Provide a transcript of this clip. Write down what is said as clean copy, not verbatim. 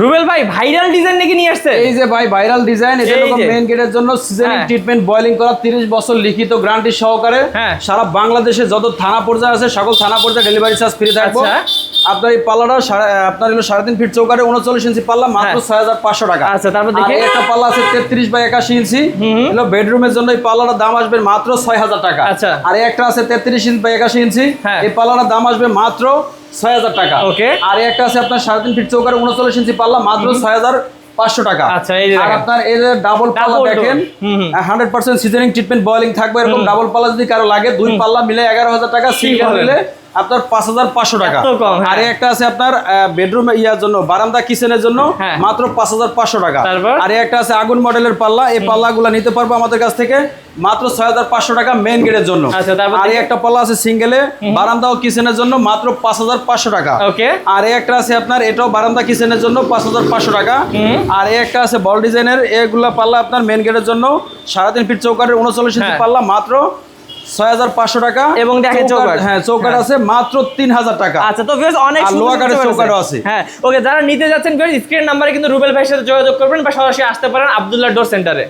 রুবেল ভাই viral design নাকি নিয়ে আসছে? এই যে ভাই ভাইরাল ডিজাইন, এটা হলো মেইন গেটের জন্য সিজনিং ট্রিটমেন্ট বয়লিং করা 30 বছর লিখিত গ্যারান্টি সহকারে সারা বাংলাদেশে যত থানা পর্যায়ে আছে সকল থানা পর্যায়ে ডেলিভারি চার্জ ফ্রি থাকবে। আপনার এই পাল্লাটা আপনার হলো 3.5 ফিট চৌকারে 39 ইঞ্চি পাল্লা মাত্র 6500 টাকা। আচ্ছা, তারপর দেখি একটা পাল্লা আছে 33 বাই 81 ইঞ্চি, হলো বেডরুমের জন্য এই পাল্লাটার দাম আসবে মাত্র 6000 টাকা। আচ্ছা, আর একটা আছে 33 ইঞ্চি বাই 81 ইঞ্চি, এই পাল্লাটার দাম আসবে মাত্র 6000 টাকা। ওকে। আর একটা আছে আপনার 3.5 ফিট চৌকারে 39 ইঞ্চি পাল্লা মাত্র 6500 টাকা। আচ্ছা, এই যে আর আপনার এই যে ডাবল পাল্লা দেখেন 100% সিজনিং ট্রিটমেন্ট বয়লিং থাকবে। এরকম ডাবল পাল্লা যদি কারো লাগে দুই পাল্লা মিলে 11000 টাকা, সিঙ্গেল মিলে আপনার 5500 টাকা। আর একটা আছে আপনার বেডরুম ইয়ার জন্য বারান্দা কিচেনের জন্য মাত্র 5500 টাকা। আর একটা আছে আগুন মডেলের পাল্লা, এই পাল্লাগুলো নিতে পারবো আমাদের কাছ থেকে মাত্র 6500 টাকা মেইন গেটের জন্য। আর একটা পাল্লা আছে সিঙ্গেলে বারান্দা ও কিচেনের জন্য মাত্র 5500 টাকা। আর একটা আছে আপনার এটাও বারান্দা কিচেনের জন্য 5500 টাকা। আর একটা আছে বল ডিজাইনের, এগুলা পাল্লা আপনার মেইন গেটের জন্য 3.5 ফিট চৌকারের 39 ইঞ্চি পাল্লা মাত্র 6500 টাকা। এবং দেখেন চৌকাঠ, চৌকাঠ আছে মাত্র 3000 টাকা। আচ্ছা, তো ভিউয়ার্স অনেক সুন্দর লোহা কাঠের চৌকাঠও আছে। ওকে, যারা নিতে যাচ্ছেন ভিউয়ার্স স্ক্রিন নাম্বারে কিন্তু রুবেল ভাইয়ের সাথে যোগাযোগ করবেন বা সরাসরি আসতে পারেন আব্দুল্লাহ ডোর সেন্টারে।